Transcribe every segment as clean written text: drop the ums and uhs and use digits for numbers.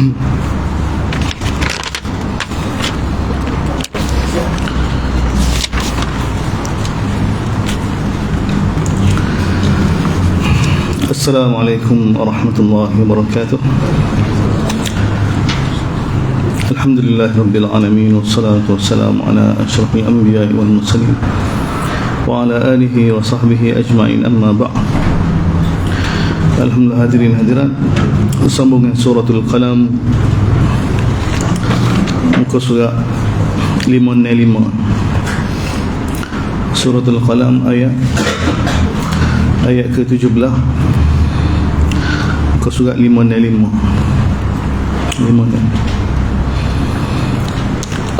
Assalamualaikum warahmatullahi wabarakatuh. Alhamdulillah rabbil alamin, wassalatu wassalamu ala asyrafil anbiya'i wal mursalin wa ala alihi wa sahbihi ajma'in, amma ba'd. Alhamdulillah, hadirin hadirat, sambung dengan suratul Qalam, muka surat 505. Suratul Qalam ayat ke-17, muka surat 505.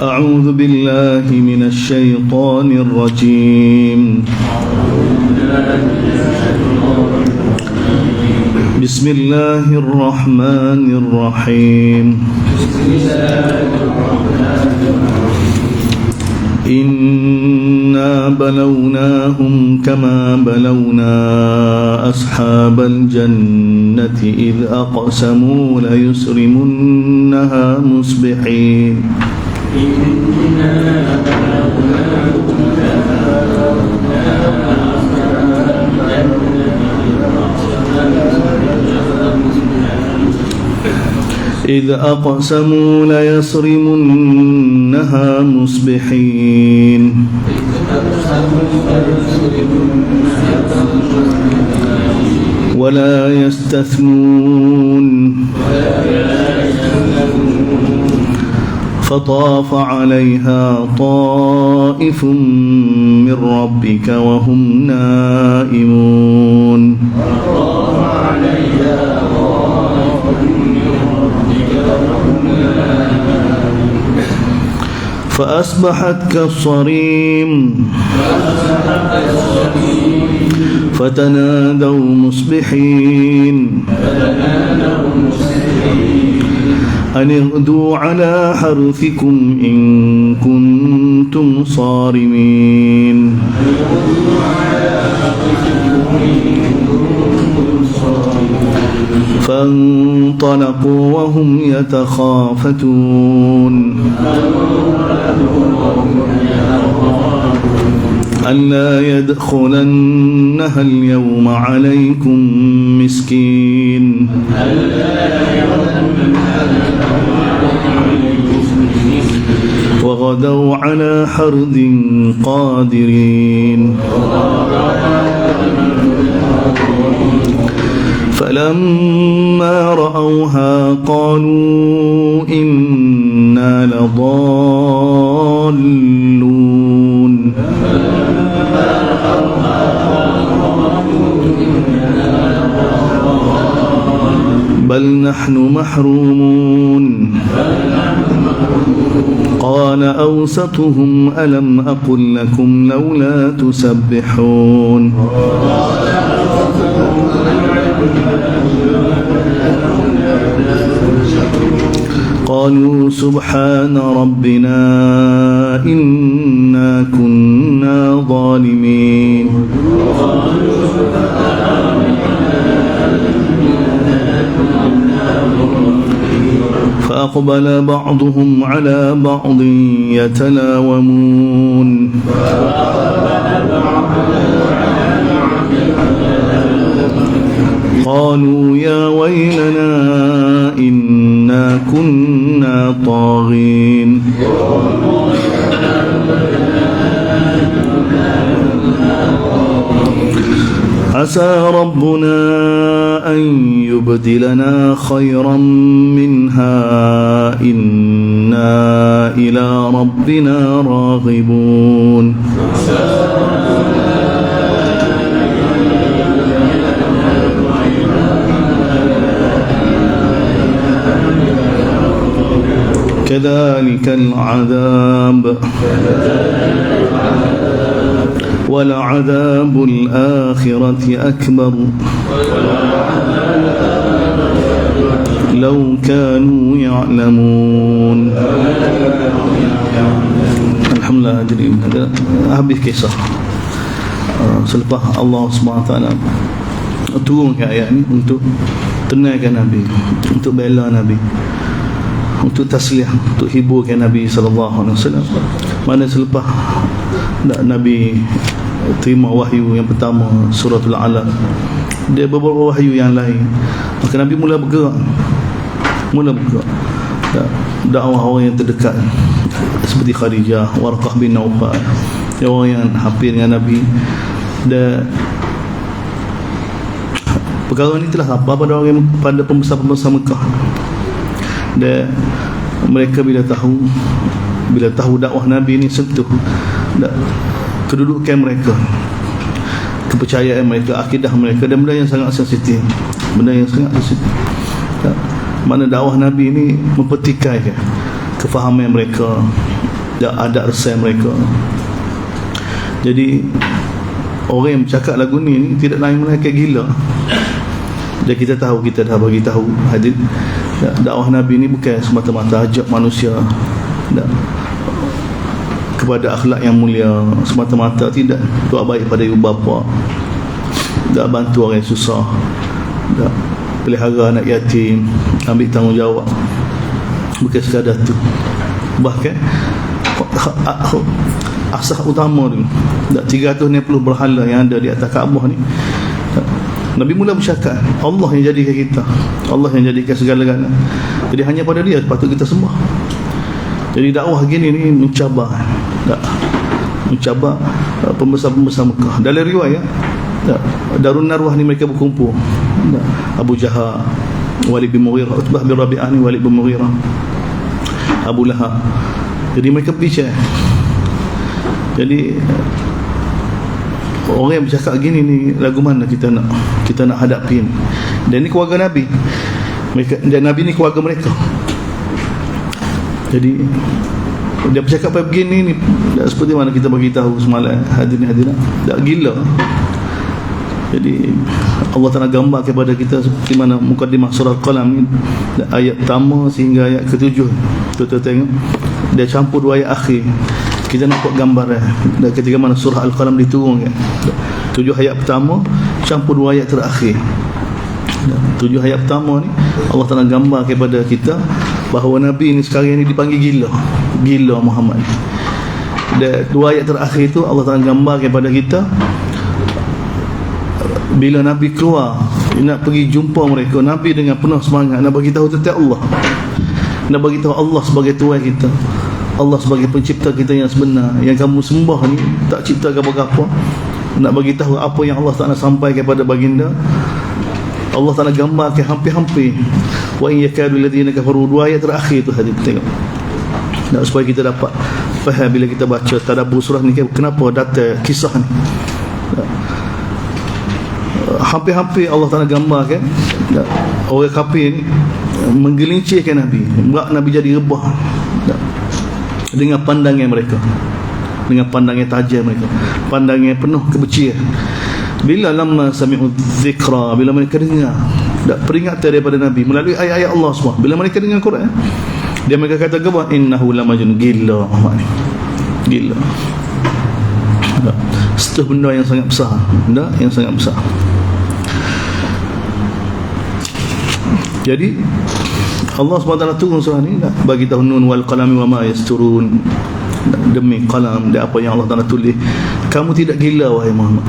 A'udzu billahi minasy syaithanir rajim. Bismillahirrahmanirrahim. Inna balawnahum kama balawna ashabal jannati idh aqsamu la yusrimunnaha musbihin. Inna balawnahum kama balawna ashabal jannati idh aqsamu la yusrimunnaha musbihin. ولا يستثنون فطاف عليها طائف من ربك وهم نائمون. فأصبحت كالصريم فتنادوا مصبحين أن اغدوا على حرثكم إن كنتم صارمين. فانطلقوا وهم يتخافتون ألا يدخلنها اليوم عليكم مسكين. وغدوا على حرد قادرين. فلما رأوها قالوا إنا لضالون. بل نحن محرومون. قال أوسطهم ألم أقل لكم لولا تسبحون. قالوا سبحان ربنا إنا كنا ظالمين. فأقبل بعضهم على بعض يتلاومون. قالوا يا ويلنا إنا كنا طاغين. عسى ربنا أن يبدلنا خيرا منها إنا إلى ربنا راغبون. كذلك العذاب ولعذاب الآخرة أكبر لو كانوا يعلمون. Alhamdulillah hadirin, habis kisah selepas Allah SWT turunkan ayat ni untuk tenangkan Nabi, untuk bela Nabi. untuk tasliah, untuk hiburkan Nabi SAW. Mana selepas Nabi terima wahyu yang pertama suratul Alaq, dia beberapa wahyu yang lain, maka Nabi mula bergerak dakwah orang yang terdekat seperti Khadijah, Warqah bin Naufal, orang yang hampir dengan Nabi. Dan perkara ini telah sampai pada pembesar-pembesar Mekah. Dan mereka bila tahu dakwah Nabi ini sentuh kedudukan mereka, kepercayaan mereka, akidah mereka, dan benda yang sangat sensitif, mana dakwah Nabi ini mempertikai kefahaman mereka dan adat resam mereka. Jadi orang yang bercakap lagu ni tidak lain melainkan gila. Dan kita tahu, kita dah bagi tahu hadir dakwah Nabi ni bukan semata-mata ajak manusia kepada akhlak yang mulia semata-mata, tidak. Buat baik pada ibu bapa, bantu orang yang susah, pelihara anak yatim, ambil tanggungjawab. Bukan sekadar tu, bahkan asas utama tu 360 berhala yang ada di atas Kaabah ni, Nabi mula bercakap Allah yang jadikan kita, Allah yang jadikan segala-galanya. Jadi hanya pada Dia patut kita sembah. Jadi dakwah gini ni mencabar pembesar-pembesar Mekah. Dalam riwayat Darun Narwah ni mereka berkumpul, Abu Jahal, Walid bin Mughirah, Utbah bin Rabi'ah ni Walid bin Mughirah, Abu Lahab. Jadi mereka berbicara. Jadi orang yang bercakap gini ni, lagu mana kita nak hadapin. Dan ni keluarga Nabi mereka, dan Nabi ni keluarga mereka. Jadi dia bercakap begini ni, seperti mana kita bagi tahu semalam hadirin, tak gila. Jadi Allah Ta'ala gambar kepada kita seperti mana mukadimah surah Al-Qalam ni, ayat pertama sehingga ayat ke-7. Kita tengok dia campur dua ayat akhir. Kita nampak gambaran dan ketika mana surah Al-Qalam diturunkan, 7 ayat pertama campur 2 ayat terakhir. 7 ayat pertama ni Allah Ta'ala gambar kepada kita bahawa Nabi ni sekarang ni dipanggil gila Muhammad. Dan 2 ayat terakhir tu Allah Ta'ala gambar kepada kita bila Nabi keluar nak pergi jumpa mereka, Nabi dengan penuh semangat nak bagi tahu tentang Allah, nak bagi tahu Allah sebagai Tuhan kita, Allah sebagai pencipta kita yang sebenar, yang kamu sembah ni tak cipta apa-apa. Nak bagi tahu apa yang Allah Ta'ala sampai kepada baginda. Allah Ta'ala gambarkan hampir-hampir wa in yakadu alladhina kafaru, 2 ayat terakhir tu hadir. Tengok supaya kita dapat faham bila kita baca tadabbur surah ni, kenapa datang kisah ni. Hampir-hampir Allah Ta'ala gambarkan orang kafir ni menggelincirkan Nabi, Nabi jadi rebah dengan pandangan mereka, dengan pandangan tajam mereka, pandangan penuh kebencian. Bila lama sami'u dzikra, bila mereka dengar peringatan daripada Nabi melalui ayat-ayat Allah semua, bila mereka dengar Quran, dia mereka kata apa? Innahu lamajnun, gila Muhammad ni, gila. Itu benda yang sangat besar, yang sangat besar. Jadi Allah SWT turun surah ni bagi tahu nun wal qalami wa ma yasturun, demi qalam dan apa yang Allah Ta'ala tulis. Kamu tidak gila wahai Muhammad,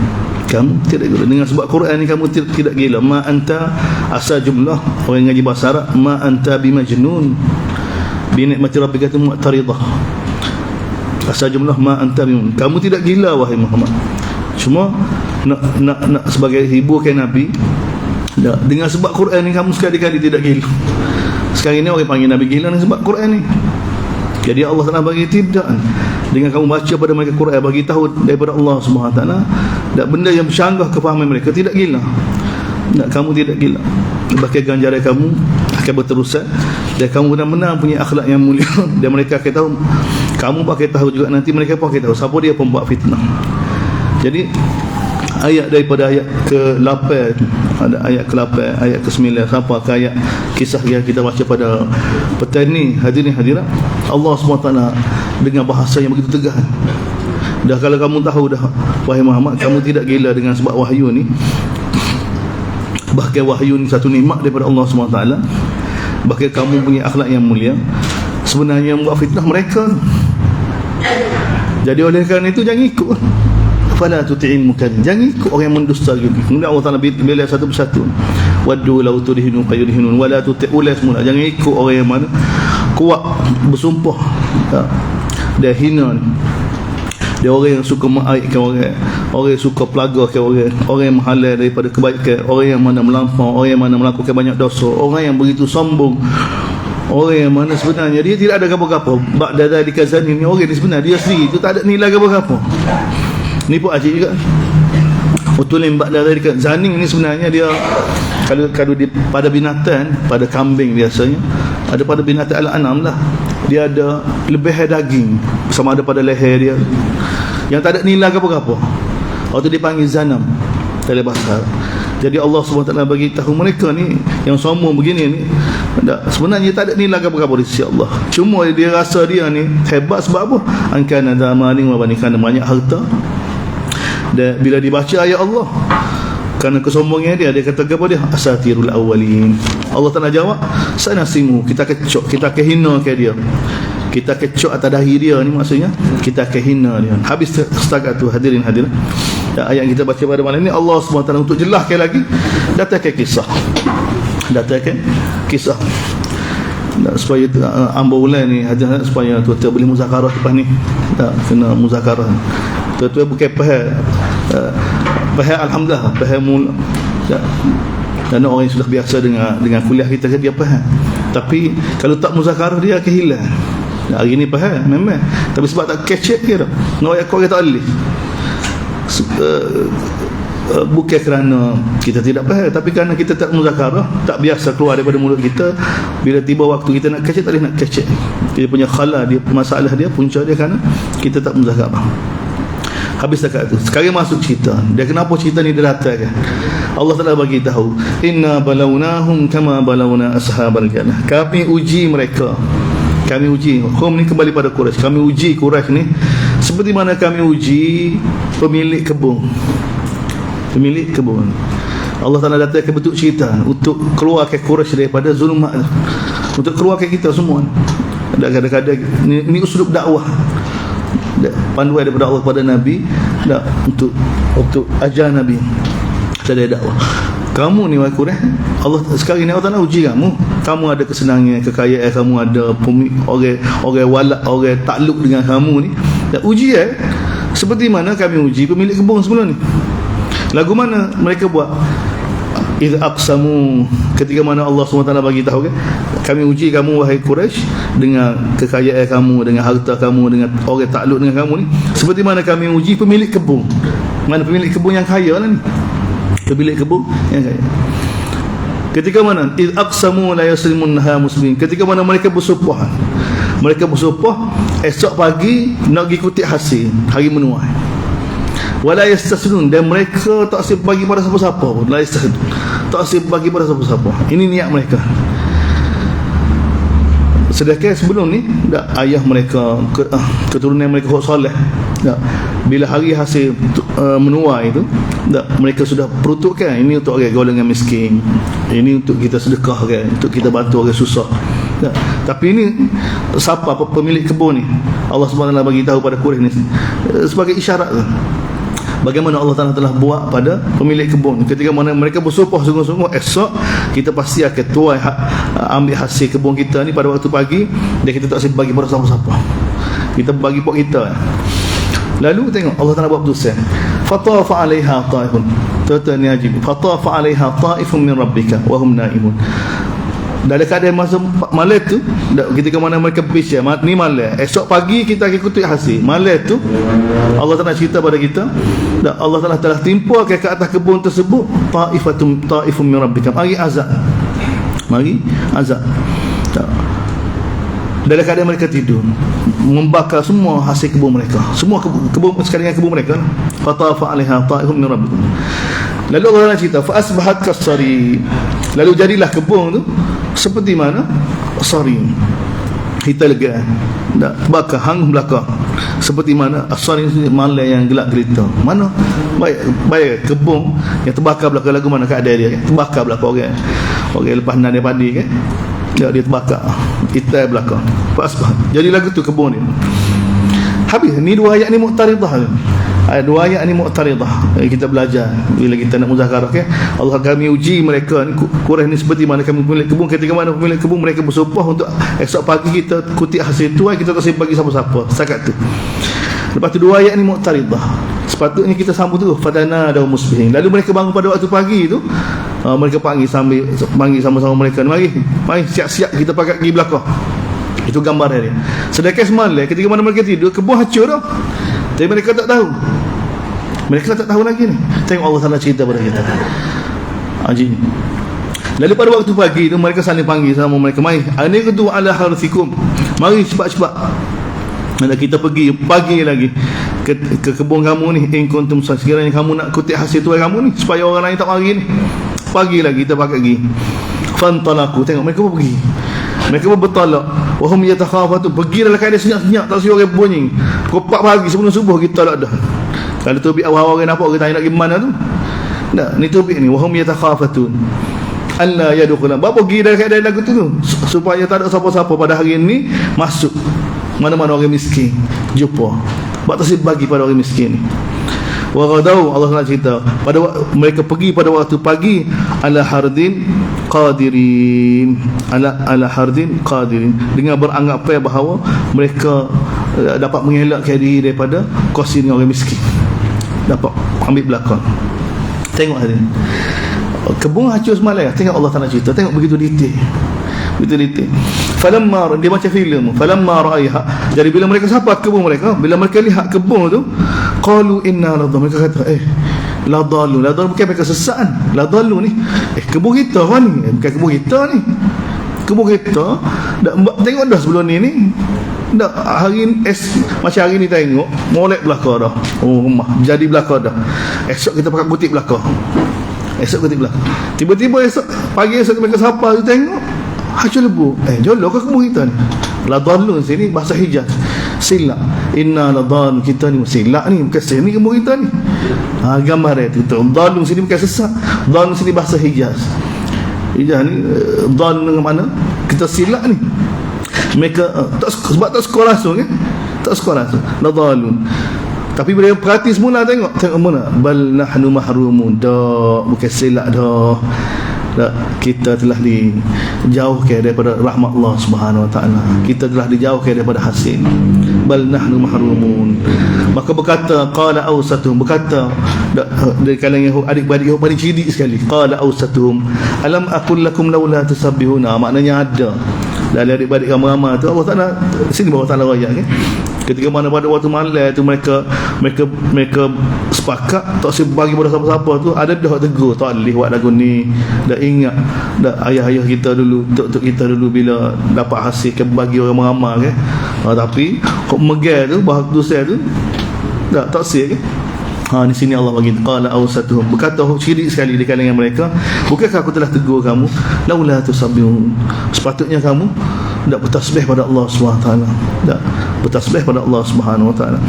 kamu tidak gila dengan sebab Quran ni, kamu tidak gila. Ma anta, asal jumlah orang yang ngaji bahasa Arab, ma anta bimajnun bi ni'mati rabbika mu'taridah. Asal jumlah ma anta bimajnun, kamu tidak gila wahai Muhammad. Cuma nak sebagai hiburkan Nabi, dengan sebab Quran ni kamu sekali-kali tidak gila. Sekarang ini orang panggil Nabi gila dengan sebab Quran ni. Jadi Allah Ta'ala bagi tibdaan dengan kamu baca pada mereka Quran, bagi tahu daripada Allah SWT, dan benda yang bercanggah kefahaman mereka, tidak gila. Kamu tidak gila, bahkan ganjaran kamu akan berterusan, dan kamu benar-benar punya akhlak yang mulia. Dan mereka akan tahu, kamu pakai tahu juga nanti mereka pun akan tahu siapa dia pembuat fitnah. Jadi ayat daripada ayat ke-8, ada ayat ke-8, ayat ke-9 sampai ke ayat kisah yang kita baca pada petang ni, hadirin hadirat, Allah SWT dengan bahasa yang begitu tegas. Dah kalau kamu tahu dah wahai Muhammad, kamu tidak gila dengan sebab wahyu ni, bahkan wahyu ni satu nikmat daripada Allah SWT, bahkan kamu punya akhlak yang mulia, sebenarnya yang buat fitnah mereka. Jadi oleh kerana itu jangan ikut. Fala tuti'il mukadzibin, jangan ikut orang yang mendusta lagi. Kemudian Allah Taala bila satu persatu, waddu law tudhinu fayudhinun wala tuti'u la semula. Jangan ikut orang yang mana kuat bersumpah, dia hina, dia orang yang suka mengaibkan orang yang suka pelagahkan orang yang menghalang daripada kebaikan, orang yang mana melampau, orang yang mana melakukan banyak dosa, orang yang begitu sombong, orang yang mana sebenarnya dia tidak ada apa-apa. Ba'da dzalika zanin, ni orang ni sebenarnya dia sendiri itu tak ada nilai apa-apa. Ni pun ajib juga. Utulin ba'da dzalika zanin ni sebenarnya dia kalau di, pada binatang, pada kambing biasanya, ada pada binatang al-anam lah, dia ada lebih daging sama ada pada leher dia yang tak ada nilai apa-apa. Waktu dipanggil zanam dalam bahasa. Jadi Allah SWT bagi tahu mereka ni yang sombong begini ni, sebenarnya tak ada nilai apa-apa di sisi Allah. Cuma dia rasa dia ni hebat sebab apa? Angkana dhamani wa banikana, banyak harta. Dan bila dibaca ayat Allah, kerana kesombongan dia kata apa dia? Asatirul awwalin. Allah Taala jawab, sanasimu, kita kecok, kita kehina ke dia. Kita kecok atas dahi dia ni, maksudnya kita kehina dia. Habis setakat tu hadirin hadirin. Ayat yang kita baca pada malam ni, Allah SWT untuk jelaskan lagi, datangkan kisah. Datangkan kisah. Supaya ambulan ni hadirin, supaya tuan-tuan boleh muzakarah lepas ni. Tak kena muzakarah. Tuan-tuan bukan faham. Faham alhamdulillah, faham mula. Kerana orang yang sudah biasa dengan kuliah kita kan dia faham. Tapi kalau tak muzakarah dia akan hilang. Hari ni faham memang, tapi sebab tak catch up kira nak ayat kau tak boleh. Bukan kerana kita tidak faham, tapi kerana kita tak muzakarah, tak biasa keluar daripada mulut kita. Bila tiba waktu kita nak catch up, tak boleh nak catch up. Dia punya khala dia, masalah dia, punca dia kerana kita tak muzakarah. Habis dekat tu. Sekarang masuk cerita. Dia kenapa cerita ni dia datang kan? Allah Taala bagi tahu, inna balawnahum kama balawna ashabal jannah. Kami uji mereka. Kami uji. Hum ni kembali pada Quraisy. Kami uji Quraisy ni seperti mana kami uji pemilik kebun. Pemilik kebun. Allah Taala datang ke bentuk cerita untuk keluarkan Quraisy daripada zulmat, untuk keluarkan kita semua. Kadang-kadang ni uslub dakwah, panduan daripada Allah kepada Nabi, untuk ajar Nabi dari dakwah. Kamu ni wahai Quraisy, Allah sekarang ni Allah Taala uji kamu. Kamu ada kesenangan, kekayaan, kamu ada orang walak, orang takluk dengan kamu ni. Dan uji seperti mana kami uji pemilik kebun sebelum ni. Lagu mana mereka buat? Idh aqsamu, ketika mana Allah SWT bagi tahu kan, kami uji kamu wahai Quraisy dengan kekayaan kamu, dengan harta kamu, dengan orang takluk dengan kamu ni, seperti mana kami uji pemilik kebun. Mana pemilik kebun yang kaya lah ni, pemilik kebun yang kaya. Ketika mana idh aqsamu la yasrimunha muslimin, ketika mana mereka bersumpah esok pagi nak pergi kutip hasil hari menuai. Wala yastasnun, dan mereka tak asyik bagi pada siapa-siapa pun. La yastasnun, tak asyik bagi pada siapa-siapa. Ini niat mereka. Sedangkan sebelum ni ayah mereka, keturunan mereka soleh, bila hari hasil menuai itu, mereka sudah peruntukkan ini untuk orang golongan miskin, ini untuk kita sedekahkan, untuk kita bantu orang susah. Tapi ini siapa pemilik kebun ni? Allah SWT bagi tahu pada Quraisy ni sebagai isyarat tu. Bagaimana Allah Ta'ala telah buat pada pemilik kebun. Ketika mana mereka bersumpah sungguh-sungguh, esok kita pasti akan tuai ambil hasil kebun kita ni pada waktu pagi, dan kita tak sempat bagi pada siapa-siapa, kita bagi buat kita. Lalu tengok Allah Ta'ala buat putusan, fatafa 'alaiha ta'ifun, ni ajib, fatafa 'alaiha ta'ifun min rabbika wa hum naimun. Dalam keadaan masa malam tu, ketika mana mereka berpisah, ni malam, esok pagi kita akan kutip hasil. Malam tu Allah Ta'ala cerita pada kita, Allah Ta'ala telah timpa ke atas kebun tersebut ta'ifum min rabbika, mari azab, dalam keadaan mereka tidur, membakar semua hasil kebun mereka, semua kebun sekali dengan kebun mereka. Fatafa 'alaiha ta'ifum min rabbika. Lalu Allah cerita, fa asbahat kasari, lalu jadilah kebun tu seperti mana asari, kita lega, bakar hang belakang, seperti mana asari malam yang gelap gelita. Mana baik kebun yang terbakar belakang, lagu mana keadaan dia kan? Terbakar belakang orang lepas nanai padi kan, dia terbakar itai belakang pasbah. Jadi lagu tu kebun dia habis. Ni dua ayat ni muqtaridah. Dua ayat ni muqtaridah. Kita belajar bila kita nak muzakarah, okay? Allah kami uji mereka ni, Quraisy ni seperti mana kami pemilik kebun. Ketika mana pemilik kebun mereka bersumpah untuk esok pagi kita kutip hasil tu, kita tak boleh bagi siapa-siapa setakat tu. Lepas tu dua ayat ni muqtaridah, sepatutnya kita sambung tu fadana daum musbihin. Lalu mereka bangun pada waktu pagi tu, mereka panggil sama-sama mereka, mari siap-siap kita pakat pergi belakang. Itu gambar dia. Sedangkan semalam ketika mana mereka tidur, kebun hancur dah, tapi mereka tak tahu. Mereka tak tahu lagi ni. Tengok Allah Taala cerita pada kita. Ajib. Lalu pada waktu pagi tu mereka saling panggil sama mereka, mari aniqdu ala harthikum, mari cepat-cepat nak kita pergi pagi lagi ke kebun kamu ni, in kuntum sekiranya kamu nak kutip hasil tuai kamu ni, supaya orang lain tak mari ni. Pagi lagi kita pakai pergi. Fantalaku, tengok mereka pun pergi. Mereka pun bertolak. Wahum yatakhafatu, pergi dalam keadaan senyap-senyap, tak suruh orang bunyi. Pukul 4 pagi sebelum subuh kita tolak dah. Kalau tubik awal-awal orang nampak, kita tanya nak pergi mana tu. Tak, ni tubik ni wahum yatakhafatun alla yadkhulun. Bapa pergi dalam keadaan lagu tu supaya tak ada siapa-siapa pada hari ni masuk mana-mana orang miskin jumpa. Sebab tu bagi pada orang miskin ni. Wa ghadau, Allah nak cerita pada mereka pergi pada waktu pagi ala hardin qadirin, ala hardin qadirin, dengan beranggapan bahawa mereka dapat mengelakkan diri daripada kos dengan orang miskin, dapat ambil belakang. Tengok hadirin, kebun hancur semalam, tengok Allah Taala cerita, tengok begitu detail. Falamma, dia macam filem, falamma ra'aiha, jadi bila mereka sampai kebun mereka, bila mereka lihat kebun tu, qalu inna ladhalun, mereka kata ladhalun bukan mereka sesat kan, ladhalun ni kebun kita kan ni, bukan kebun kita ni, kebun kita dah, tengok dah sebelum ni dah hari macam hari ni tengok molek belakang dah, rumah jadi belakang dah, esok kita pakai kutip belakang, tiba-tiba esok pagi esok mereka sapa tu tengok hancur lebu. Jolok ke kebun kita ni. Ladhalun sini bahasa Hijaz, silap. Inna ladhalun, kita ni silap ni, bukan sini kebun kita ni. Gambar itu dhalun sini bukan sesat, dhalun sini bahasa Hijaz. Hijaz ni dhalun dengan mana kita silap ni. Mereka sebab tak sekolah langsung kan, tak sekolah langsung ladhalun. Tapi bila perhati semula tengok mana bal nahnu mahrumun, dah bukan silap dah. Kita telah dijauhkan daripada rahmat Allah Subhanahu Wa Taala. Kita telah dijauhkan daripada hasil. Bal nahnu mahrumun. Maka berkata qala awsatuhum, berkata dari kalangan adik-beradik Yahudi paling cerdik sekali, qala awsatuhum alam aqul lakum laula tusabbihuna, maknanya ada dari adik-beradik ramai-ramai tu Allah Taala sini Allah Taala royak kan. Ketika mana pada waktu malam tu mereka sepakat tak usah bagi pada siapa-siapa tu, ada dah tegur tak boleh buat lagu ni, dah ingat dah ayah-ayah kita dulu, tok-tok kita dulu bila dapat hasil ke bagi orang ramai kan. Tapi kok megal tu bahak dosa tu tak sih kan. Di sini Allah bagi qala awsatuhum, berkata syirik sekali di kalangan mereka, bukankah aku telah tegur kamu laula tusabbihun, sepatutnya kamu tak bertasbih pada Allah SWT, tak bertasbih pada Allah Subhanahu Wa Taala.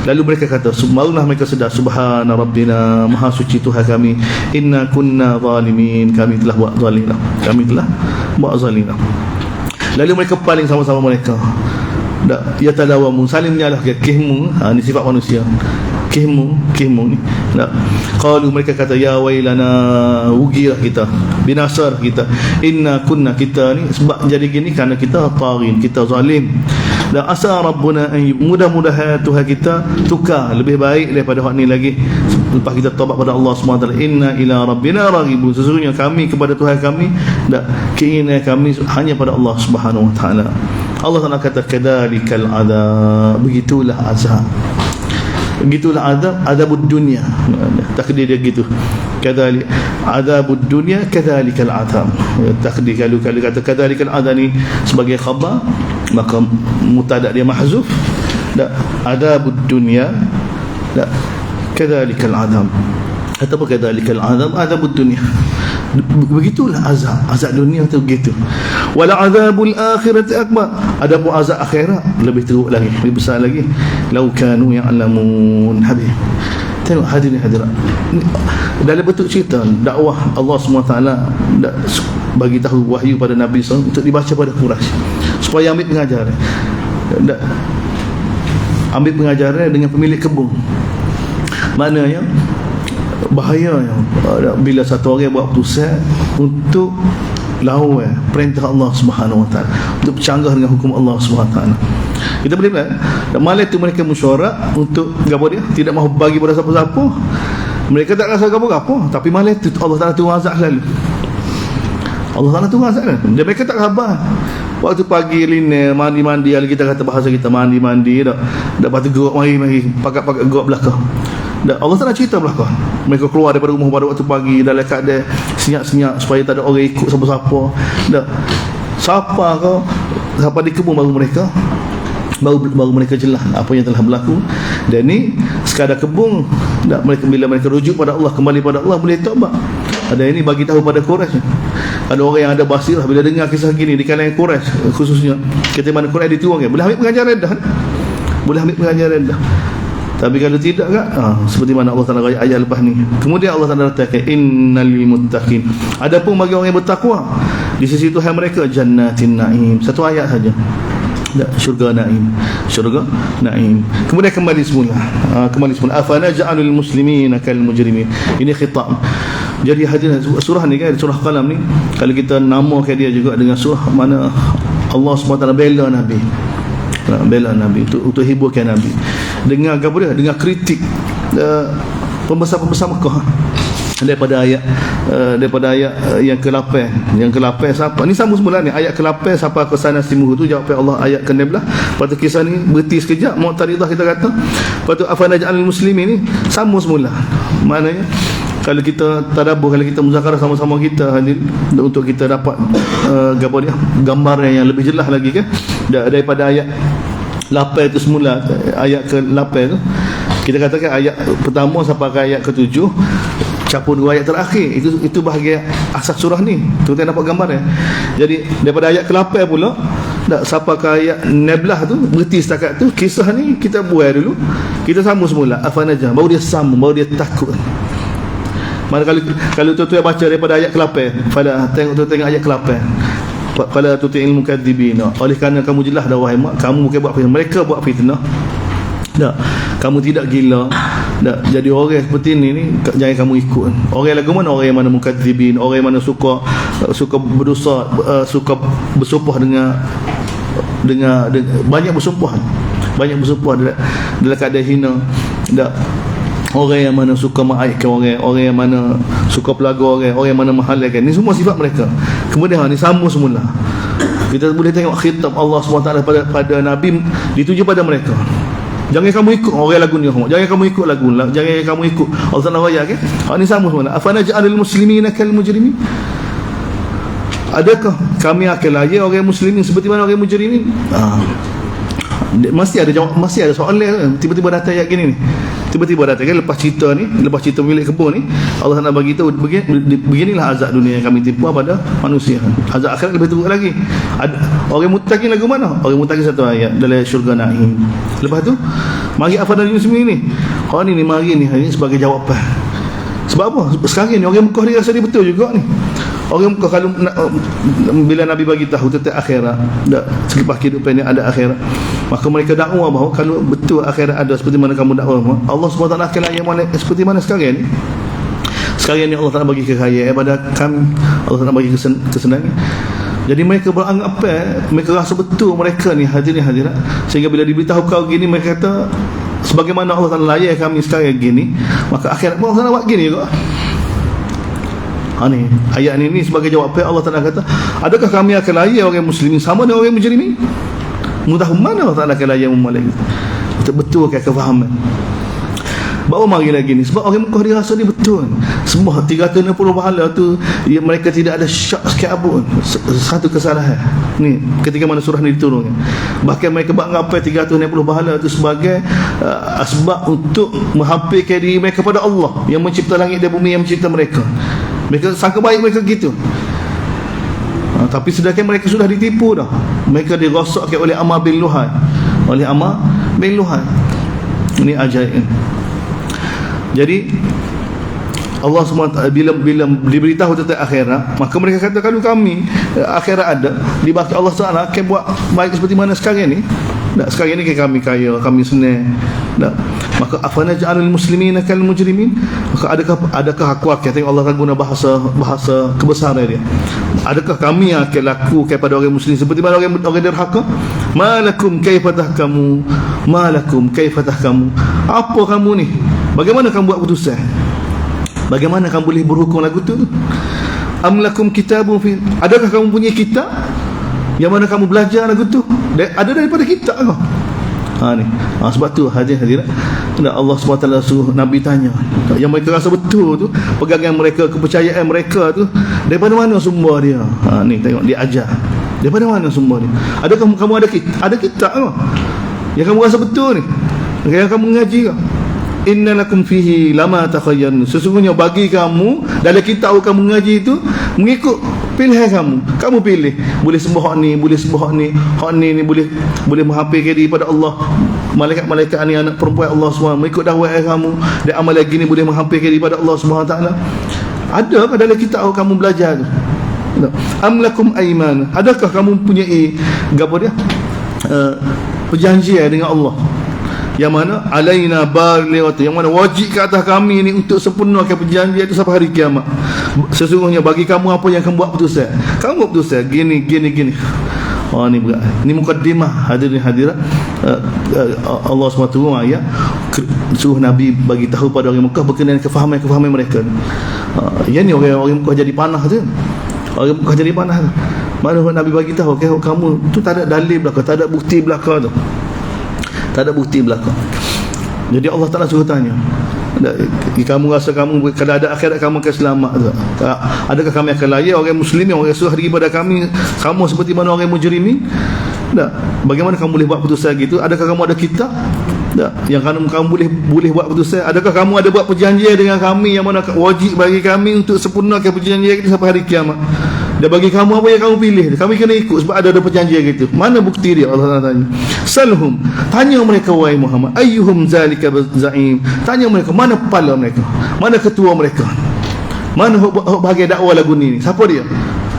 Lalu mereka kata, subhanallah, mereka sedar, subhana rabbina, maha suci Tuhan kami, inna kunna zalimin, kami telah buat zalimah. Lalu mereka paling sama-sama mereka, ya tadawamu, saling menyalahkan kihmu. Ini sifat manusia, kihmu ni. Qalu, mereka kata, ya wailana, rugilah kita, binasar kita, inna kunna, kita ni sebab jadi gini kerana kita taghin, kita zalim. Dan asa rabbuna, mudah-mudahan Tuhan kita tukar lebih baik daripada hak ni lagi lepas kita taubat pada Allah SWT. Inna ila rabbina raghibun, sesungguhnya kami kepada Tuhan kami, dan keinginan kami hanya pada Allah Subhanahu Wa Taala. Allah Taala kata kadzalikal adab, begitulah azab. Begitulah azabud dunia, takdir dia gitu. Kadzalik azabud dunia, kadzalikal azab. Takdir kalau kata kadzalikal azab ni sebagai khabar, maka mubtada dia mahzuf. Azabud dunia, kadzalikal azab. Ataupun kadzalikal azab, azabud dunia. Begitulah azab dunia tu begitu. Wala azabul akhirati akbar, adapun azab akhirat lebih teruk lagi, lebih besar lagi. Lau kanu ya'lamun. Habis. Tengok hadirin hadirat, dalam bentuk cerita dakwah Allah SWT bagi tahu wahyu pada Nabi SAW untuk dibaca pada Quraisy supaya ambil pengajaran. Ambil pengajaran dengan pemilik kebun. Maknanya bahayanya bila satu orang buat keputusan untuk lawan perintah Allah Subhanahu Wa Taala, untuk bercanggah dengan hukum Allah Subhanahu Wa Taala. Kita boleh lihat malam tu mereka mesyuarat untuk apa dia, tidak mahu bagi pada siapa-siapa. Mereka tak rasa apa-apa, tapi malam tu Allah Taala turun azab lalu. Allah Taala turun azab lalu. Dan mereka tak khabar. Waktu pagi lina mandi-mandi, kalau kita kata bahasa kita mandi-mandi dah lepas tu gerak mari pakat-pakat gerak belakang. Dan Allah Taala cerita belakang. Mereka keluar daripada rumah pada waktu pagi dalam keadaan senyap-senyap supaya tak ada orang ikut siapa-siapa. Dah siapa di kebun baru mereka jelas apa yang telah berlaku. Dan ni sekadar kebun, mereka bila mereka rujuk pada Allah, kembali pada Allah, boleh taubat. Ada ini bagi tahu pada Quraisy. Ada orang yang ada basirah bila dengar kisah gini di kalangan Quraisy khususnya, ketika mana Quraisy diturunkan, boleh ambil pengajaran dah. Boleh ambil pengajaran dah. Tapi kalau tidak kan, seperti mana Allah Taala ayat lepas ni. Kemudian Allah Taala katakan innal lil muttaqin. Adapun bagi orang yang bertakwa, di sisi Tuhan mereka jannatin naim. Satu ayat saja. Syurga naim. Syurga naim. Kemudian kembali semula. Afana ja'alul muslimina kal mujrimin. Ini khitab. Jadi hadirin, surah ni kan, surah Qalam ni, kalau kita namakan dia juga dengan surah mana Allah SWT bela Nabi. Bela Nabi untuk hiburkan Nabi. Dengan apa dia? Dengan kritik pembesar-pembesar Mekah. Daripada ayat yang ke-8. Yang ke-8 siapa? Ni sama semula ni. Ayat ke-8 siapa ke sana simuhu tu jawab Allah ayat ke-16. Lepas tu kisah ni berhenti sekejap, Mu'taridah kita kata. Lepas tu afana ja'alul muslimin ni sama semula. Maknanya kalau kita tadabbur, kalau kita muzakarah sama-sama kita hadir untuk kita dapat gambaran yang lebih jelas lagi kan, daripada ayat 8 itu semula, ayat ke-8 tu kita katakan ayat pertama sampai ke ayat ke-7 campur dua ayat terakhir, itu bahagian asas surah ni. Tu kita dapat gambaran. Jadi daripada ayat ke-8 pula sampai ke ayat 16 tu berhenti setakat tu. Kisah ni kita buai dulu, kita sambung semula afanajah, baru dia sambung, baru dia takut. Mana kalau tuan-tuan baca daripada ayat ke-8, pada tengok ayat ke-8. Pada tutil mukadzibin. Oleh kerana kamu jelas dah wahai mak, kamu bukan buat fitnah, mereka buat fitnah. Tak, kamu tidak gila. Tak, jadi orang seperti ni jangan kamu ikut. Orang lagu mana? Orang yang mana mukadzibin, orang yang mana suka berdosa, suka bersumpah dengan banyak bersumpah dalam keadaan hina. Tak, orang yang mana suka mengaibkan orang yang mana suka pelaga orang yang mana menghalalkan. Ni semua sifat mereka. Kemudian ni sama semula. Kita boleh tengok khitab Allah SWT pada Nabi dituju pada mereka. Jangan kamu ikut orang lagu ni, jangan kamu ikut lagu, jangan kamu ikut Allah Taala ayat kan. Ni sama semula. Afana ja'alul muslimina kal mujrimin. Adakah kami akan layak orang muslimin seperti mana orang mujrimin? Mesti ada soalan. Tiba-tiba datang ayat gini ni. Tiba-tiba datang kan, lepas cerita milik kebun ni, Allah nak bagi tahu beginilah azab dunia yang kami tipu pada manusia. Azab akhirat lebih teruk lagi. Orang muttaqin lagu mana? Orang muttaqin satu ayat dalam syurga naim. Lepas tu mari afadal muslimin ni. Ni mari ni hari ni sebagai jawapan. Sebab apa? Sekarang ni orang Mekah dia rasa dia betul juga ni. Orang Mekah kalau bila Nabi bagi tahu tentang akhirat, selepas kehidupan ni ada akhirat, maka mereka dakwa bahawa kalau betul akhirat ada seperti mana kamu dakwa, Allah SWT akan layan seperti mana sekarang ni. Sekarang ni Allah Taala bagi kekayaan kepada kami, Allah Taala bagi kesenangan. Jadi mereka beranggap mereka rasa betul mereka ni hadirat, sehingga bila diberitahu kau gini, mereka kata sebagaimana Allah Taala layan kami sekarang gini, maka akhirat pun Allah Taala buat gini juga. Ni ayat ni sebagai jawapan. Allah Taala kata, adakah kami akan layan orang muslimin sama dengan orang mujrimin? Mudah mana Allah Taala akan layan umat betul ke kefahaman. Baru mari lagi ni, sebab orang Mekah dia rasa ni betul. Semua 360 pahala tu mereka tidak ada syak sikit pun satu kesalahan. Ni ketika mana surah ni diturunkan. Bahkan mereka bangga 360 pahala tu sebagai asbab untuk menghampirkan diri mereka kepada Allah yang mencipta langit dan bumi, yang mencipta mereka. Mereka sangka baik mereka gitu. Tapi sedangkan mereka sudah ditipu dah. Mereka dirosakkan oleh amal bin luhan. Ini ajaib. Jadi Allah SWT bila diberitahu tentang akhirat, maka mereka kata kalau kami akhirat ada, di baki Allah SWT akan buat baik seperti mana sekarang ni. Sekarang ni kami kaya, kami senang. Maka afanaj'alul muslimina kal mujrimin, maka adakah aku akan tengok Allah akan guna bahasa kebesaran dia. Adakah kami akan laku kepada orang muslim seperti mana orang derhaka? Malakum kaifa tahkamu, malakum kaifa tahkamu. Apa kamu ni? Bagaimana kamu buat keputusan? Bagaimana kamu boleh berhukum lagu tu? Am lakum kitabun fi, adakah kamu punya kitab yang mana kamu belajar lagu tu? Ada daripada kitab kau. Ni. Sebab tu hadirat Allah SWT suruh Nabi tanya yang mereka rasa betul tu, pegangan mereka, kepercayaan mereka tu, daripada mana sumber dia. Ni tengok dia ajar. Daripada mana sumber dia? Adakah kamu ada kitab kau yang kamu rasa betul ni, yang kamu mengaji kau? Innalakum fihi lama takhayyan, sesungguhnya bagi kamu dalam kitab kamu mengaji itu mengikut pilihan kamu pilih, boleh sembah hak ni, boleh sembah hak ni boleh menghafizkan diri pada Allah. Malaikat-malaikat ni anak perempuan Allah SWT, mengikut dakwah kamu, dan amal lagi ni boleh menghafizkan diri pada Allah SWT. Ada ke dalam kitab kamu belajar tu? Am lakum aiman, adakah kamu punya apa dia? Perjanjian dengan Allah yang mana alaina balighat, yang mana wajib ke atas kami ni untuk sempurnakan perjanjian itu sampai hari kiamat. Sesungguhnya bagi kamu apa yang kamu buat putusan, kamu buat putusan gini. Ni berat. Ni mukaddimah hadirin hadirat. Allah SWT ayat suruh Nabi bagi tahu pada orang Mekah berkenaan kefahaman mereka. Yang ni orang Mekah jadi panah tu. Orang Mekah jadi panah tu. Mana Nabi bagi tahu kamu tu tak ada dalil belaka, tak ada bukti belaka tu. Tak ada bukti belakang. Jadi Allah Ta'ala suruh tanya, kamu rasa kamu kalau ada akhirat kamu akan selamat ke? Adakah kami akan layak orang muslimin, orang suruh daripada kami kamu seperti mana orang mujrimin? Tak. Bagaimana kamu boleh buat putusan gitu? Adakah kamu ada kitab? Tak. Yang kamu boleh buat putusan? Adakah kamu ada buat perjanjian dengan kami yang mana wajib bagi kami untuk sempurnakan perjanjian itu sampai hari kiamat? Dan bagi kamu apa yang kamu pilih, kami kena ikut sebab ada perjanjian gitu. Mana bukti dia? Allah tanya. Salhum, tanya mereka wahai Muhammad, ayyuhum zalika zaim. Tanya mereka mana kepala mereka, mana ketua mereka, mana bahagian dakwah lagu ni. Siapa dia?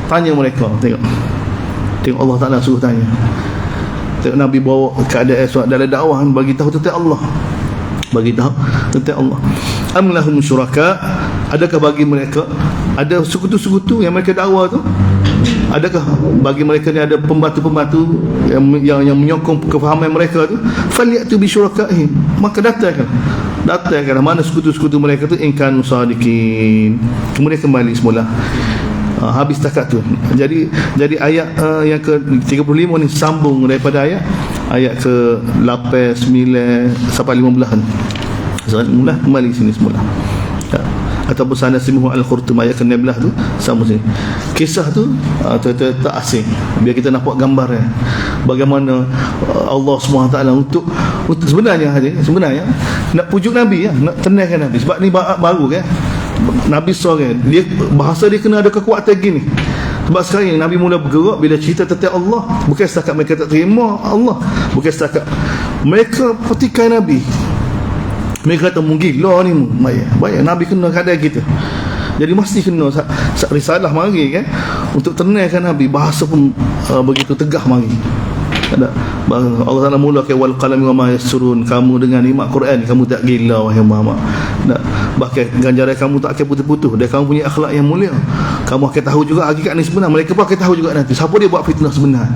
Tanya mereka. Tengok Allah Ta'ala suruh tanya. Tengok Nabi bawa keadaan dalam dakwah, bagi tahu tentang Allah. Bagi tahu tentang Allah. Am lahum syuraka, adakah bagi mereka ada sekutu-sekutu yang mereka dakwa tu? Adakah bagi mereka ni ada pembantu-pembantu yang menyokong kefahaman mereka tu? Falyatu bi syurakaihim, maka datangkan mana sekutu-sekutu mereka tu, in kanu sadiqin. Kemudian kembali semula. Habis takat tu. Jadi ayat yang ke-35 ni sambung daripada ayat ke-8, 9 sampai 15 ni. Mula kembali sini semula. Ataupun sana simuhu al-khurtum ayat ke-16 tu sama sini. Kisah tu tak asing. Biar kita nampak gambar bagaimana Allah SWT untuk sebenarnya nak pujuk Nabi nak tenangkan Nabi. Sebab ni baru kan. Nabi seorang dia bahasa dia kena ada kekuatan gini. Sebab sekarang Nabi mula bergerak bila cerita tentang Allah, bukan setakat mereka tak terima Allah, bukan setakat mereka petikai Nabi. Mereka kata gila ni baik Nabi kena keadaan kita. Jadi mesti kena risalah mari kan, untuk tenangkan Nabi. Bahasa pun begitu tegah mari. Allah Ta'ala mula ke wal qalami wa ma yasurun, kamu dengan nikmat Quran kamu tak gila wahai Muhammad. Bahkan ganjaran kamu tak akan putus-putus, dan kamu punya akhlak yang mulia. Kamu akan tahu juga hakikat ni sebenar. Mereka pun akan tahu juga nanti siapa dia buat fitnah sebenar.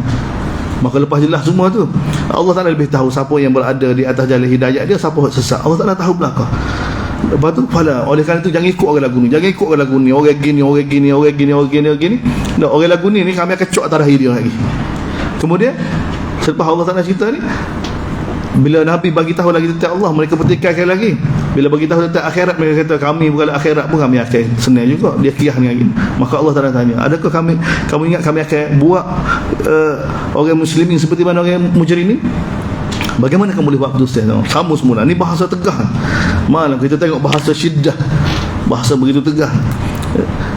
Maka lepas jelas semua tu, Allah Ta'ala lebih tahu siapa yang berada di atas jalan hidayah dia, siapa sesat. Allah Ta'ala tahu belakang. Lepas tu oleh kerana itu jangan ikut orang lagu ni, jangan ikut orang lagu ni, orang gini. Orang lagu ni kami akan cok atas dia lagi. Kemudian selepas Allah Ta'ala cerita ni, bila Nabi bagi tahu lagi tentang Allah, mereka pertikaikan lagi. Bila bagi tahu tentang akhirat, mereka kata kami bukan akhirat pun kami akan senang juga. Dia kiyah dengan gini. Maka Allah Ta'ala tanya, adakah kamu ingat kami akan buat orang muslimin seperti mana orang mujrimin? Bagaimana kamu boleh buat putusan? Kamu semula ni bahasa tegah. Malam kita tengok bahasa syiddah, bahasa begitu tegah.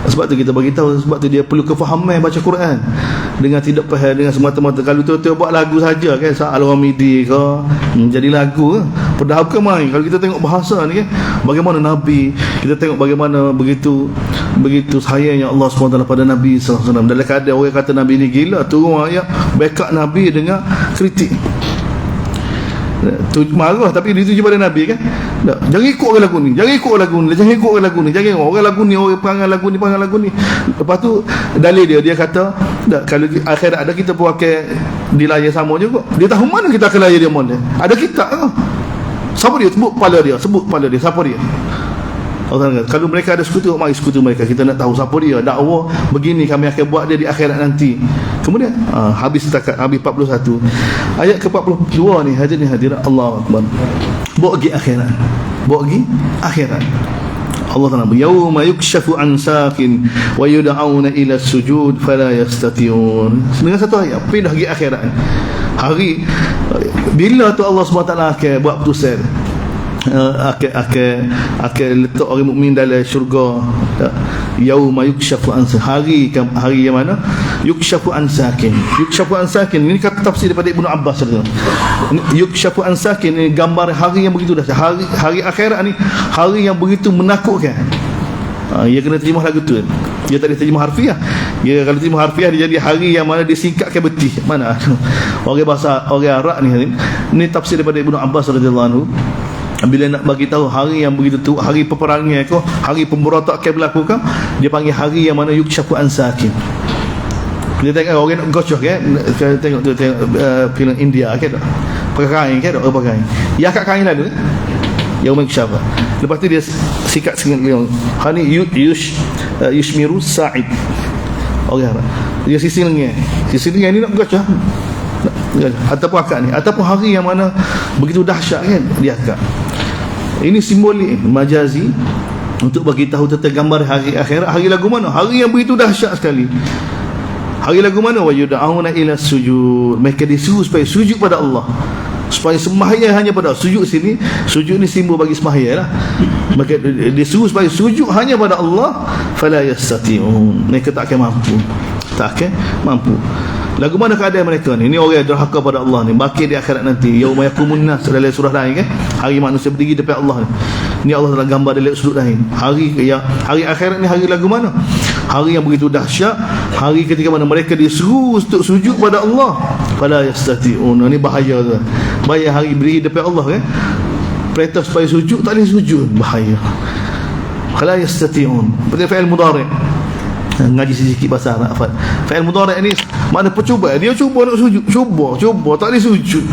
Sebab tu kita bagi tahu, sebab tu dia perlu kefahaman baca Quran dengan tidak faham dengan semata-mata. Kalau tu buat lagu saja kan, Al-Ghamidi ke jadi lagu, Padahal bukan main. Kalau kita tengok bahasa ni kan, bagaimana Nabi, kita tengok bagaimana begitu sayangnya Allah SWT pada Nabi SAW. Dalam keadaan orang kata Nabi ni gila, turun ayat backup Nabi dengan kritik. Marah tapi dituju pada Nabi kan. Jangan ikut orang lagu ni, jangan ikut orang lagu ni, jangan ikut orang lagu ni, jangan orang lagu ni, orang perangai lagu ni. Lepas tu dalil dia kata, kalau akhirat ada kita pakai di layar sama juga. Dia tahu mana kita akan layar dia mana. Ada kita ke? Siapa dia? Sebut kepala dia. Siapa dia? Allah, kalau mereka ada sekutu, mari sekutu mereka. Kita nak tahu siapa dia. Dakwah begini kami akan buat dia di akhirat nanti. Kemudian habis 41. Ayat ke-42 ni, hadirin Allahu Akbar. Bawa pergi akhirat. Allah Ta'ala, yauma yukshafu an saqin wa yud'auna ila sujud fala yastati'un. Dengan satu ayat pindah pergi akhirat. Hari bila tu Allah SWT akan buat putusan, akan letak orang mukmin dalam syurga. Yauma yukshafu an saqin, hari yang mana? Yukshafu an saqin ini kata tafsir daripada Ibnu Abbas. Yukshafu an saqin ini gambar hari yang begitu dahsyat. Hari akhirat ni hari yang begitu menakutkan. Ia kena terjemah lagu tu. Dia tak ada terjemah harfiah. Dia kalau terjemah harfiah dia jadi hari yang mana disingkatkan betih. Mana orang Arab ni tafsir daripada Ibnu Abbas radhiyallahu anhu. Bila nak bagi tahu hari yang begitu tu, hari peperangan ke, hari pemberontakan berlaku ke, dia panggil hari yang mana yukshafu an saqin. Kita tengok orang nak gocoh kan, tengok filem India kan, pakai kain kan, pakai kain. Ya kat kain lalu yaum yukshafu. Lepas tu dia sikat sikit hani yushmiru sa'id. Orang dia sisi lengan ni nak gocoh. Ataupun akak ni, ataupun hari yang mana begitu dahsyat kan, dia akak. Ini simbolik majazi untuk bagi tahu tentang gambar hari akhirat. Hari lagu mana? Hari yang begitu dahsyat sekali. Hari lagu mana? Wa yud'auna ila sujud. Mereka disuruh supaya sujud pada Allah, supaya sembahyang hanya pada Allah. Sujud sini, sujud ni simbol bagi sembahyang lah. Mereka disuruh supaya sujud hanya pada Allah. Fala yastati'un. Mereka tak akan mampu. Lagu mana keadaan mereka ni? Ini orang yang derhaka pada Allah ni, bangkit di akhirat nanti. Yauma yaqumun nas, dalam surah lain kan, hari manusia berdiri depan Allah ni. Ni Allah telah gambar dalam sudut lain. Hari akhirat ni hari lagu mana? Hari yang begitu dahsyat, hari ketika mana mereka disuruh untuk sujud pada Allah. Fala yastati'un. Ni bahaya tu. Bahaya hari berdiri depan Allah kan. Perintah supaya sujud, tak boleh sujud. Bahaya. Fala yastati'un. Betul fi'il mudhari'. Ngaji sikit bahasa Arab. Fa'il mudhari' ni makna percubaan. Dia cuba nak sujud, cuba tak boleh sujud.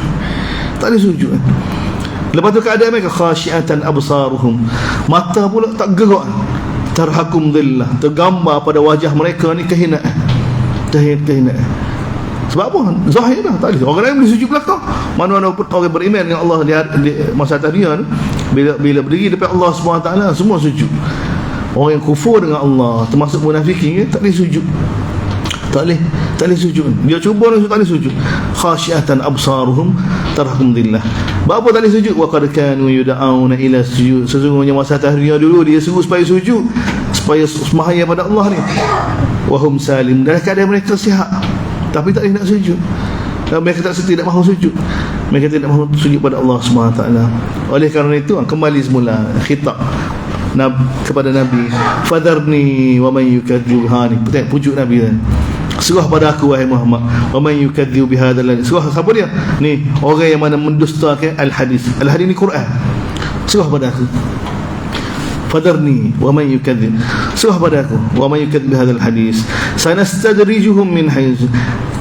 Lepas tu keadaan mereka khasyiatan absaruhum, mata pula tak gerak. Tarhakum dhillah, tergambar pada wajah mereka ni kehinaan. Sebab apa? Zahir dah, tak boleh. Orang lain boleh sujud belakang. Mana-mana pun orang beriman dengan Allah di masa tadian, bila berdiri depan Allah SWT, semua sujud. Orang yang kufur dengan Allah, termasuk munafikin, tak boleh sujud. Tak boleh sujud. Dia cuba nak sujud, tak boleh sujud. Khasyiatan absaruhum tarhakum dhillah. Apa tak boleh sujud? Wa qad kanu yud'auna ila sujud. Sesungguhnya masa tahriya dulu dia suruh supaya sujud, supaya sembahyang pada Allah ni. Wa hum salim, dalam keadaan mereka sihat, tapi tak boleh nak sujud. Dan mereka tidak mahu sujud. Mereka tidak mahu sujud pada Allah SWT. Oleh kerana itu kembali semula khitab kepada Nabi, fadharni wa man yukadzib hani. Pujuk Nabi kan, serah pada aku wahai Muhammad, wa man yukadzib bihadzal hadis. Serah siapa dia? Ni orang yang mana mendustakan al-hadis. Al-hadis ni Quran. Serah pada aku. Fadharni wa man yukadzib. Serah pada aku wa man yukadzib bihadzal hadis. Sanastadrijuhum min haitsu,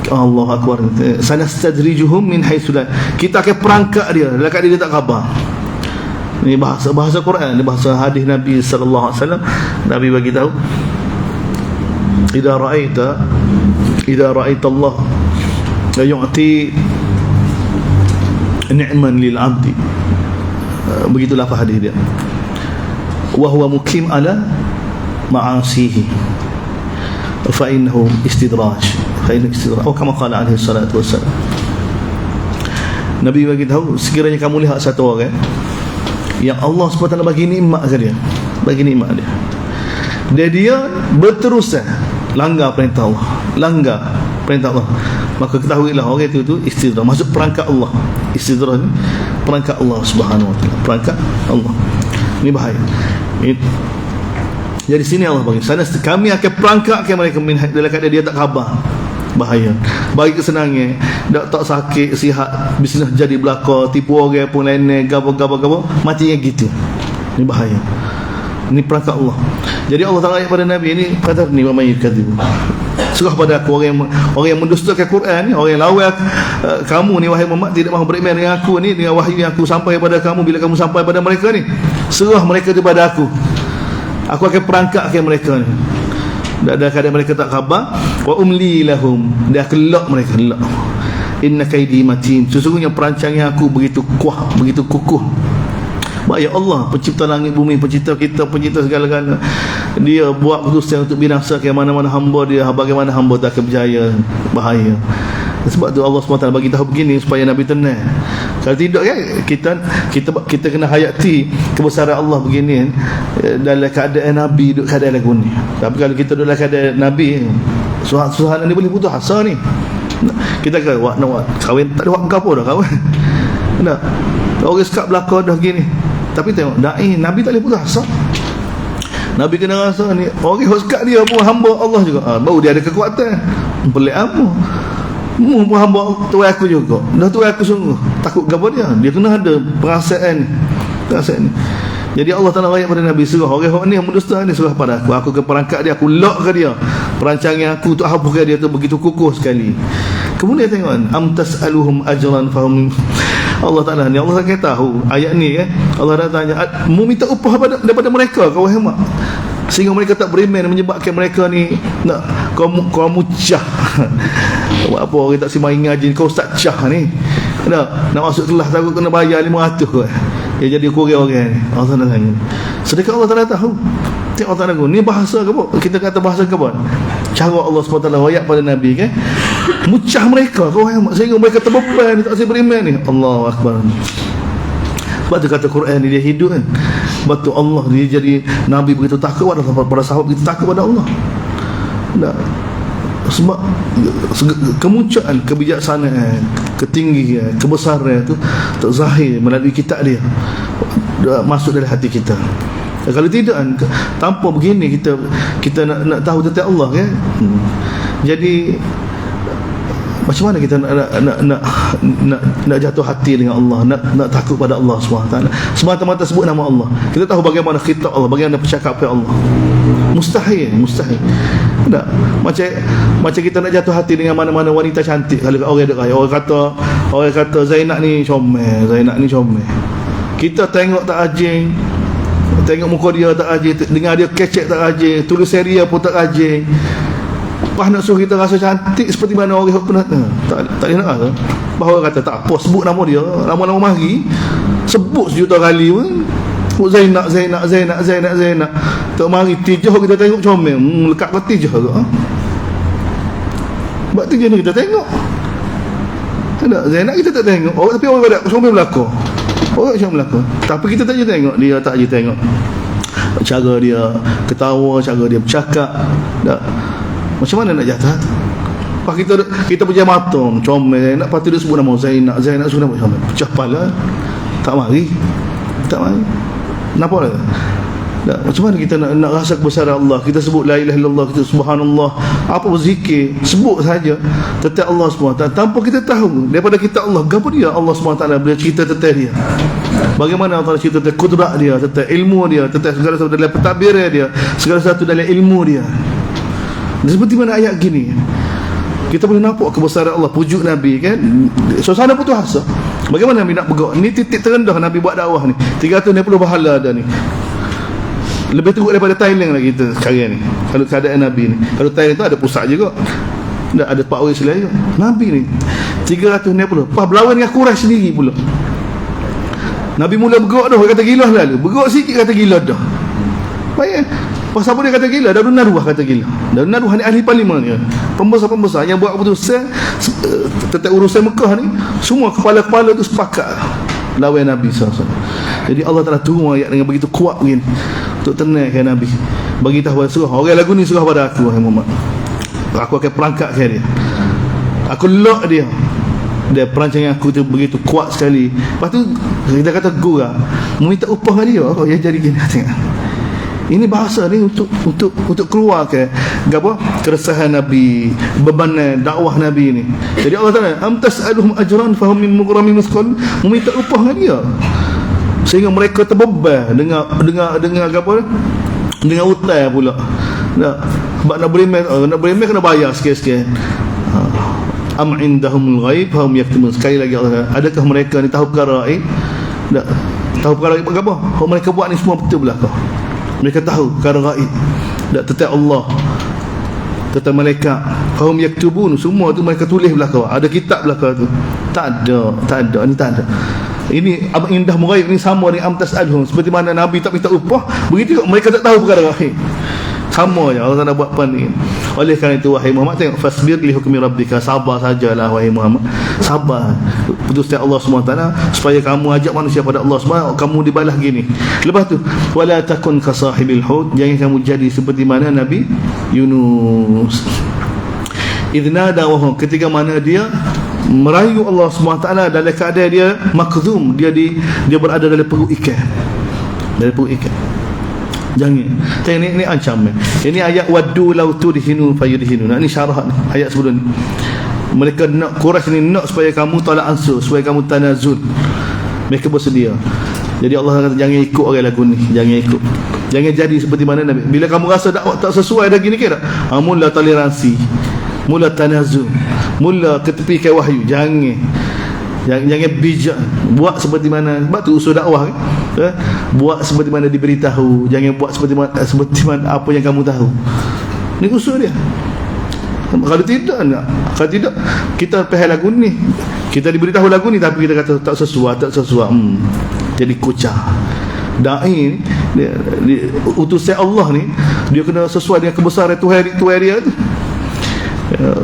Allahu akbar. Sanastadrijuhum min haitsu la. Kita akan perangkap dia dalam keadaan dia tak khabar. Ini bahasa Quran, ini bahasa hadis Nabi sallallahu alaihi wasallam. Nabi bagi tahu, idza ra'aita Allah yu'ti ni'man lil 'abdi. Begitulah apa hadis dia. Wa huwa mukim ala ma'asihi fa innahu istidraj. Oh, kama qala alaihi salatu wassalam. Nabi bagi tahu, sekiranya kamu lihat satu orang yang Allah SWT bagi nikmat ke dia, dan dia berterusan langgar perintah Allah, maka ketahuilah orang itu istidraj, masuk perangkap Allah. Istidraj ni perangkat Allah Subhanahu wa taala, perangkat Allah. Ini bahaya. Jadi sini Allah bagi sana kami akan perangkatkan mereka dalam keadaan dia tak khabar. Bahaya. Bagi kesenangan, tak sakit, sihat, bisnes jadi belaka, tipu orang pun lain, gapo mati yang gitu. Ini bahaya. Ini perangkat Allah. Jadi Allah Taala ayat pada Nabi ini kata ni wa may yakdzib. Surah pada aku orang yang mendustakan Quran ni, orang yang lawan kamu ni wahai Muhammad, tidak mahu beriman dengan aku ni, dengan wahyu yang aku sampai pada kamu bila kamu sampai pada mereka ni. Serah mereka kepada aku. Aku akan perangkatkan mereka ni. Dan kadang mereka tak khabar, wa umli lahum, dia akan lock mereka, lock. Inna kaidi matin, sesungguhnya perancangan aku begitu kuat, begitu kukuh. Ya Allah, pencipta langit bumi, pencipta kita, pencipta segala-galanya, dia buat keputusan untuk binasakan mana-mana hamba dia, bagaimana hamba tak akan berjaya. Bahaya. Sebab tu Allah SWT bagi tahu begini supaya Nabi tenang. Kalau tidak kan kita kena hayati kebesaran Allah begini dalam keadaan Nabi duduk keadaan lagu ni. Tapi kalau kita duduk dalam keadaan Nabi, suhanan ni boleh putus asa ni. Kita kata nak kahwin tak ada hak apa dah kahwin. Nak orang sekat belakang dah gini. Tapi tengok dai Nabi tak boleh putus asa. Nabi kena rasa ni orang sekat dia pun hamba Allah juga. Baru dia ada kekuatan. Pelik apa? Mu pun hamba tuan aku juga. Dah tuan aku sungguh. Takut gapo dia. Dia kena ada perasaan ni. Jadi Allah Taala ayat pada Nabi, surah orang ni yang mendusta ni, surah pada aku. Aku ke perangkat dia, aku lock ke dia. Perancangan aku untuk hapuskan dia tu begitu kukuh sekali. Kemudian tengok am tasaluhum ajran fahum. Allah Taala ni, Allah akan tahu ayat ni kan. Allah dah tanya, mu minta upah daripada mereka kau wahai mak, sehingga mereka tak beriman, menyebabkan mereka ni nak kau mucah. Apa orang tak simak ngaji kau ustaz cah ni. Nak masuk kelas takut kena bayar 500 kot. Ya jadi kurang orang ni. Allah Taala tanya. Sedekah Allah Taala tahu. Tengok Allah Taala ni bahasa ke apa? Kita kata bahasa ke apa? Cara Allah SWT ayat pada Nabi kan. Mucah mereka kau sehingga mereka terbeban tak boleh beriman ni. Allahu akbar. Sebab tu kata Quran ni dia hidup kan. Sebab tu Allah dia jadi Nabi begitu takut pada para sahabat, begitu takut pada Allah. Nah, sebab kemuncaan kebijaksanaan, ketinggian, kebesaran itu terzahir melalui kitab dia, masuk dalam hati kita. Kalau tidak, tanpa begini kita nak tahu tentang Allah kan. Jadi macam mana kita nak jatuh hati dengan Allah, nak takut pada Allah SWT semata-mata sebut nama Allah. Kita tahu bagaimana khitab Allah, bagaimana percakapan Allah. Mustahil. Tak. Macam kita nak jatuh hati dengan mana-mana wanita cantik. Kalau orang ada orang kata Zainab ni comel. Kita tengok tak ajing, tengok muka dia tak ajing, dengar dia kecek tak ajing, tulis serial pun tak ajing. Pas nak suruh kita rasa cantik seperti mana orang pernah tak boleh nak rasa. Bahawa kata tak apa, sebut nama dia, lama-lama mari sebut sejuta kali pun sebut Zainab. Tak mari tijah kita tengok comel, lekat ke tijah ke sebab tijah ni kita tengok. Tak Zainab kita tak tengok. Tapi orang pada comel belakang, orang comel belakang, tapi kita tak je tengok dia, tak je tengok cara dia ketawa, cara dia bercakap. Tak. Macam mana nak jatuh hati? Pas kita pejam mata comel, nak pasti dia sebut nama Zainab sebut nama comel, pecah kepala. Tak mari. Nampak tak? Tak. Macam mana kita nak rasa kebesaran Allah? Kita sebut la ilaha illallah, kita subhanallah, apa berzikir, sebut saja tentang Allah SWT tanpa kita tahu daripada kita Allah gapo dia. Allah SWT bila cerita tentang dia, bagaimana Allah cerita tentang kudrat dia, tentang ilmu dia, tentang segala sesuatu dalam pentadbir dia, segala sesuatu dalam ilmu dia. Seperti mana ayat gini kita boleh nampak kebesaran Allah, pujuk Nabi kan. Suasana putus asa. Bagaimana Nabi nak bergerak? Ni titik terendah Nabi buat dakwah ni. 360 pahala dah ni. Lebih teruk daripada Thailand lagi kita sekarang ni. Kalau keadaan Nabi ni, kalau Thailand tu ada pusat juga, ada Pak Wis Selaya. Nabi ni 360. Pas berlawan dengan Quraisy sendiri pula. Nabi mula bergerak dah, kata gila lalu. Bergerak sikit kata gila dah. Baik. Pas apa dia kata gila? Darun Naruah kata gila. Darun Naruah ni ahli parlimen ni. Pembesar-pembesar yang buat keputusan tentang urusan Mekah ni, semua kepala-kepala tu sepakat lawan Nabi SAW. Jadi Allah Taala turun ayat dengan begitu kuat begini untuk tenangkan Nabi. Bagi tahu pada surah, orang lagu ni surah pada aku wahai Muhammad. Aku akan perangkatkan dia. Aku lock dia. dia perancangan aku tu begitu kuat sekali. Lepas tu kita kata gurau minta upah dengan dia, oh ya jadi gini. Tengok, ini bahasa ni untuk keluar ke apa keresahan Nabi, beban dakwah Nabi ni. Jadi Allah Taala am tas'aluhum ajran fahum min mughramin musqal, meminta upah dengan dia sehingga mereka terbeban dengan apa, dengan hutang pula. Sebab nak berimeh kena bayar sikit-sikit. Am indahumul ghaib fahum yaktumun. Sekali lagi Allah, adakah mereka ni tahu perkara gaib? Tak tahu perkara gaib apa? Kalau mereka buat ni semua betul belakang. Mereka tahu perkara gaib. Tak tetap Allah, kata malaikat fahum yaktubun, semua tu mereka tulis belakang. Ada kitab belakang tu? Tak ada, ni tak ada. Ini am indahumul ghaib ni sama dengan am tas'alhum. Seperti mana Nabi tak minta upah, begitu mereka tak tahu perkara gaib. Sama je Allah Taala buat panding. Oleh kerana itu wahai Muhammad, tengok, fasbir li hukmi rabbika, sabar sajalah wahai Muhammad, sabar putusnya Allah SWT supaya kamu ajak manusia pada Allah SWT, kamu dibalas gini. Lepas tu wala takun ka sahibil hut, jangan kamu jadi seperti mana Nabi Yunus idnada wahum, ketika mana dia merayu Allah SWT dalam keadaan dia makzum, dia berada dalam perut ikan, dalam perut ikan. Jangan. Tengok ni ancaman. Ini ayat waddu law tudhinu fayudhinu. Ini syarah ni, ayat sebelum ni. Mereka nak, Quraisy ni nak supaya kamu tolak ansur, supaya kamu tanazul. Mereka bersedia. Jadi Allah kata jangan ikut orang lagu ni, jangan ikut. Jangan jadi seperti mana Nabi. Bila kamu rasa dakwah tak sesuai dah gini kira, mula toleransi, mula tanazul, mula ketepikan wahyu. Jangan bijak, buat seperti mana. Sebab tu usul dakwah kan? Buat seperti mana diberitahu, jangan buat seperti mana apa yang kamu tahu. Ni usul dia. Kalau tidak kita pahal lagu ni, kita diberitahu lagu ni tapi kita kata tak sesuai. Jadi kucah. Dai ni utusan Allah ni, dia kena sesuai dengan kebesaran Tuhan dia tu.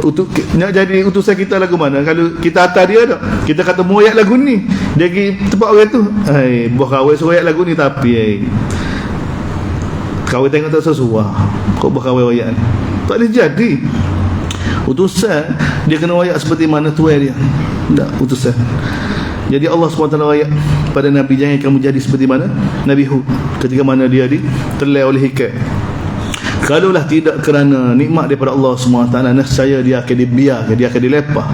Untuk nak jadi utusan kita lagu mana? Kalau kita atas dia tak, kita kata moyak lagu ni, dia pergi tempat orang tu, buah kawai suruh lagu ni tapi kawai tengok tak sesuai, kau buah kawai wayak ni tak boleh jadi utusan. Dia kena wayak seperti mana Tuhan dia, tak utusan. Jadi Allah SWT wayak pada Nabi, jangan kamu jadi seperti mana Nabi Hud, ketika mana dia terlai oleh ikan. Kalaulah tidak kerana nikmat daripada Allah SWT, nescaya dia akan dibiarkan, dia akan dilepah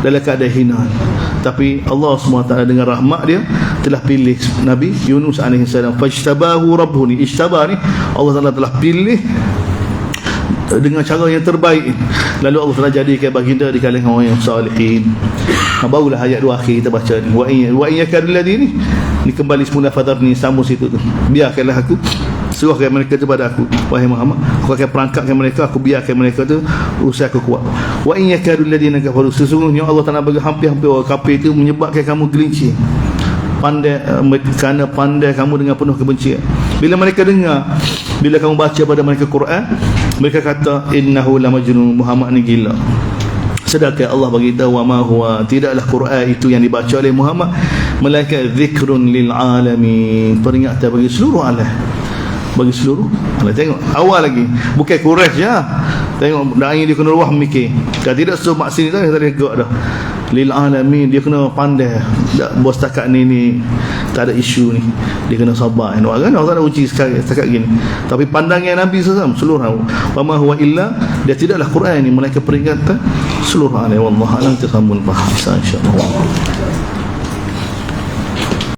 dalam keadaan hina. Tapi Allah SWT dengan rahmat dia telah pilih Nabi Yunus AS. Fajtabahu rabbuhu, ni istabah ni Allah Taala telah pilih dengan cara yang terbaik. Lalu Allah Taala jadikan baginda di kalangan orang yang salihin. Barulah ayat 2 akhir kita baca ni, wa in yakadul ladini, ni kembali semula fadarni, sambung situ tu. Biarkanlah aku, suruhkan mereka kepada aku wahai Muhammad, aku akan perangkapkan mereka, aku biarkan mereka tu, usaha aku kuat. Wa in yakadul ladina kafaru, sesungguhnya Allah Taala bagi hampir-hampir orang kafir itu menyebabkan kamu gelincir, pandai, kerana pandai kamu dengan penuh kebencian. Bila mereka dengar, bila kamu baca pada mereka Quran, mereka kata innahu la majnun, Muhammad ni gila. Sedangkan Allah bagi tahu, wa ma huwa, tidaklah Quran itu yang dibaca oleh Muhammad melainkan zikrun lil alamin, peringatan bagi seluruh alam, bagi seluruh alam. Tengok awal lagi, bukan Quraisy je. Tengok dai dia kena ruah mikir. Kalau tidak semua maksud ni tak ada gak dah. Lil alamin, dia kena pandai. Tak bos setakat ni tak ada isu ni. Dia kena sabar. Orang tak ada uji setakat gini. Tapi pandangan Nabi SAW seluruh. Wa ma huwa illa, dia tidaklah Quran ni melainkan peringatan seluruh alam. Wallahu a'lam. Kita sambung bahas insya-Allah.